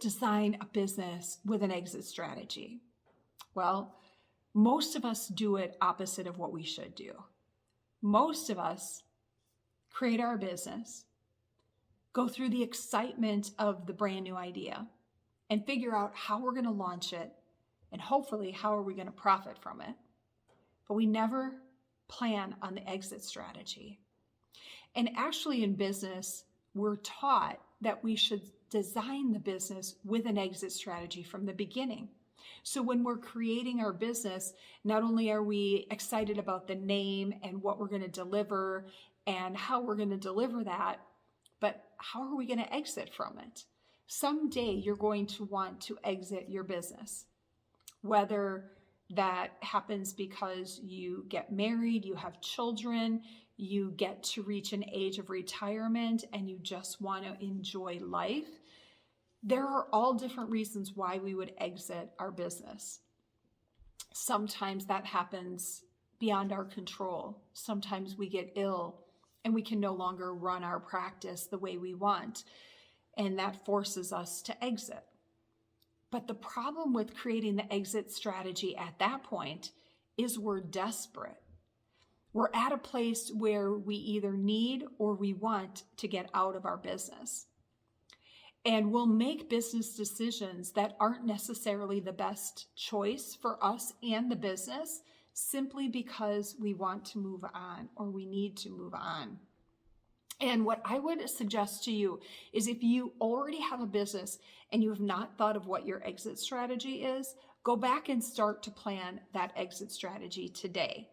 design a business with an exit strategy? Well, most of us do it opposite of what we should do. Most of us create our business, go through the excitement of the brand new idea, and figure out how we're going to launch it, and hopefully how are we going to profit from it. But we never plan on the exit strategy. And actually in business, we're taught that we should design the business with an exit strategy from the beginning. So when we're creating our business, not only are we excited about the name and what we're going to deliver and how we're going to deliver that, but how are we going to exit from it? Someday you're going to want to exit your business, whether that happens because you get married, you have children, you get to reach an age of retirement, and you just want to enjoy life. There are all different reasons why we would exit our business. Sometimes that happens beyond our control. Sometimes we get ill and we can no longer run our practice the way we want, and that forces us to exit. But the problem with creating the exit strategy at that point is we're desperate. We're at a place where we either need or we want to get out of our business. And we'll make business decisions that aren't necessarily the best choice for us and the business simply because we want to move on or we need to move on. And what I would suggest to you is if you already have a business and you have not thought of what your exit strategy is, go back and start to plan that exit strategy today.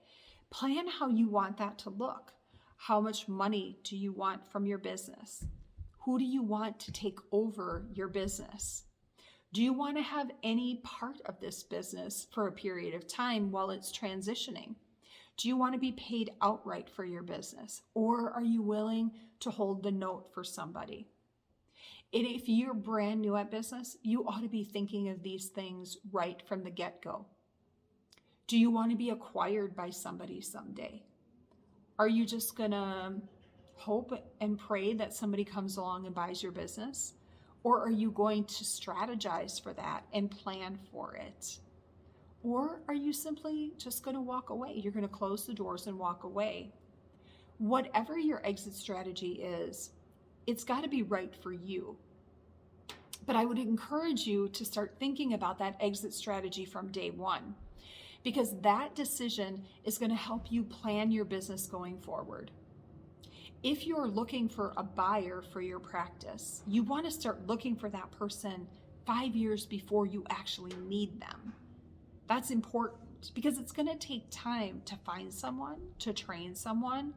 Plan how you want that to look. How much money do you want from your business? Who do you want to take over your business? Do you want to have any part of this business for a period of time while it's transitioning? Do you want to be paid outright for your business? Or are you willing to hold the note for somebody? And if you're brand new at business, you ought to be thinking of these things right from the get-go. Do you want to be acquired by somebody someday? Are you just going to hope and pray that somebody comes along and buys your business? Or are you going to strategize for that and plan for it? Or are you simply just going to walk away? You're going to close the doors and walk away. Whatever your exit strategy is, it's got to be right for you. But I would encourage you to start thinking about that exit strategy from day one, because that decision is going to help you plan your business going forward. If you're looking for a buyer for your practice, you want to start looking for that person 5 years before you actually need them. That's important because it's going to take time to find someone, to train someone,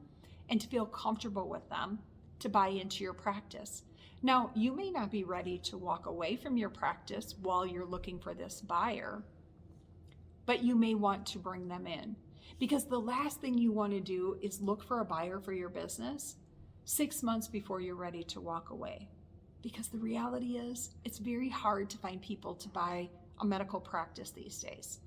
and to feel comfortable with them to buy into your practice. Now, you may not be ready to walk away from your practice while you're looking for this buyer, but you may want to bring them in. Because the last thing you want to do is look for a buyer for your business 6 months before you're ready to walk away. Because the reality is, it's very hard to find people to buy a medical practice these days.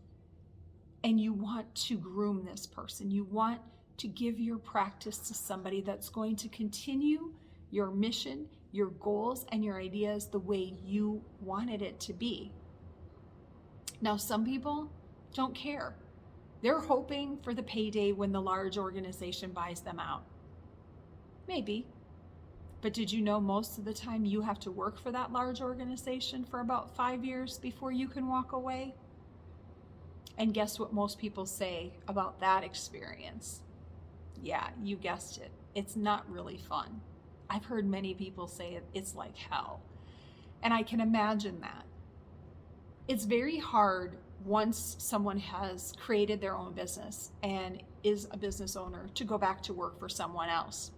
And you want to groom this person. You want to give your practice to somebody that's going to continue your mission, your goals, and your ideas the way you wanted it to be. Now, some people don't care. They're hoping for the payday when the large organization buys them out. Maybe. But did you know most of the time you have to work for that large organization for about 5 years before you can walk away? And guess what most people say about that experience? Yeah, you guessed it. It's not really fun. I've heard many people say it's like hell. And I can imagine that. It's very hard once someone has created their own business and is a business owner to go back to work for someone else.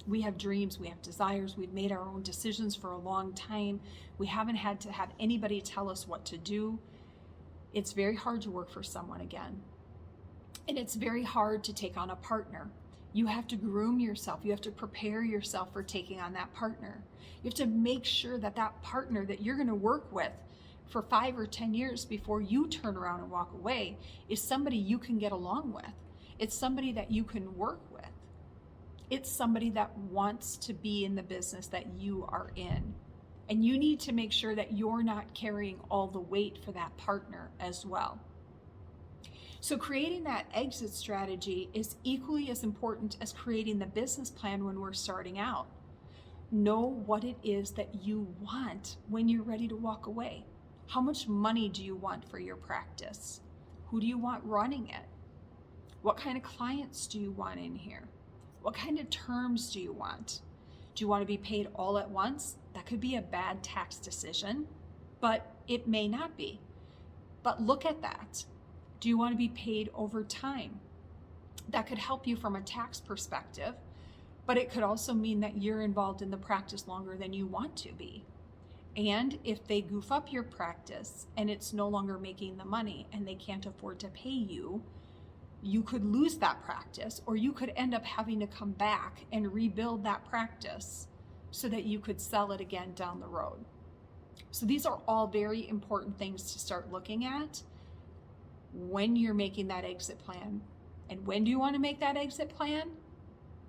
We have dreams, we have desires, we've made our own decisions for a long time. We haven't had to have anybody tell us what to do. It's very hard to work for someone again. And it's very hard to take on a partner. You have to groom yourself. You have to prepare yourself for taking on that partner. You have to make sure that that partner that you're going to work with for 5 or 10 years before you turn around and walk away is somebody you can get along with. It's somebody that you can work with. It's somebody that wants to be in the business that you are in. And you need to make sure that you're not carrying all the weight for that partner as well. So creating that exit strategy is equally as important as creating the business plan when we're starting out. Know what it is that you want when you're ready to walk away. How much money do you want for your practice? Who do you want running it? What kind of clients do you want in here? What kind of terms do you want? Do you want to be paid all at once? That could be a bad tax decision, but it may not be. But look at that. Do you want to be paid over time? That could help you from a tax perspective, but it could also mean that you're involved in the practice longer than you want to be. And if they goof up your practice and it's no longer making the money and they can't afford to pay you, you could lose that practice, or you could end up having to come back and rebuild that practice so that you could sell it again down the road. So these are all very important things to start looking at when you're making that exit plan. And when do you want to make that exit plan?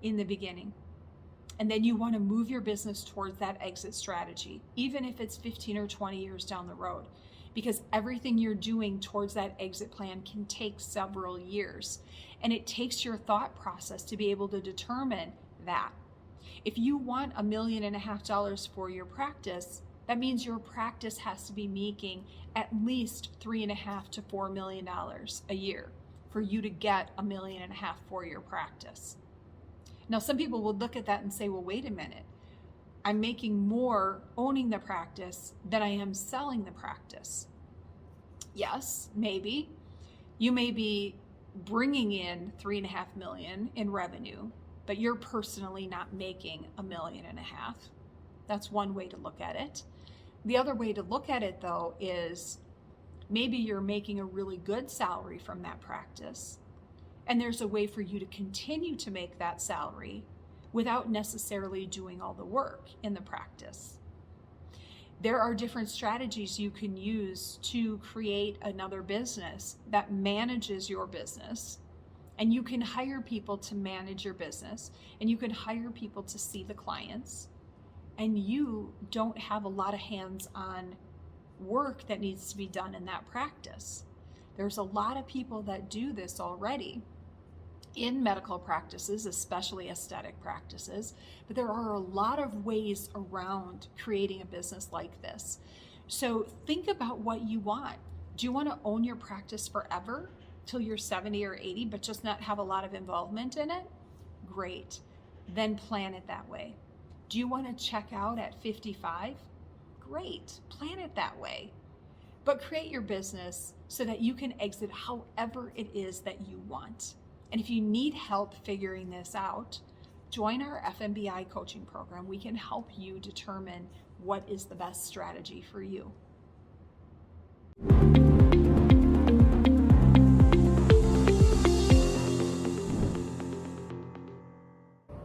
In the beginning. And then you want to move your business towards that exit strategy, even if it's 15 or 20 years down the road, because everything you're doing towards that exit plan can take several years. And it takes your thought process to be able to determine that. If you want $1.5 million for your practice, that means your practice has to be making at least $3.5 to $4 million a year for you to get $1.5 million for your practice. Now, some people would look at that and say, well, wait a minute. I'm making more owning the practice than I am selling the practice. Yes, maybe. You may be bringing in $3.5 million in revenue, but you're personally not making $1.5 million. That's one way to look at it. The other way to look at it, though, is maybe you're making a really good salary from that practice, and there's a way for you to continue to make that salary without necessarily doing all the work in the practice. There are different strategies you can use to create another business that manages your business. And you can hire people to manage your business, and you can hire people to see the clients. And you don't have a lot of hands-on work that needs to be done in that practice. There's a lot of people that do this already in medical practices, especially aesthetic practices, but there are a lot of ways around creating a business like this. So think about what you want. Do you want to own your practice forever till you're 70 or 80, but just not have a lot of involvement in it? Great. Then plan it that way. Do you want to check out at 55? Great. Plan it that way. But create your business so that you can exit however it is that you want. And if you need help figuring this out, join our FMBI coaching program. We can help you determine what is the best strategy for you.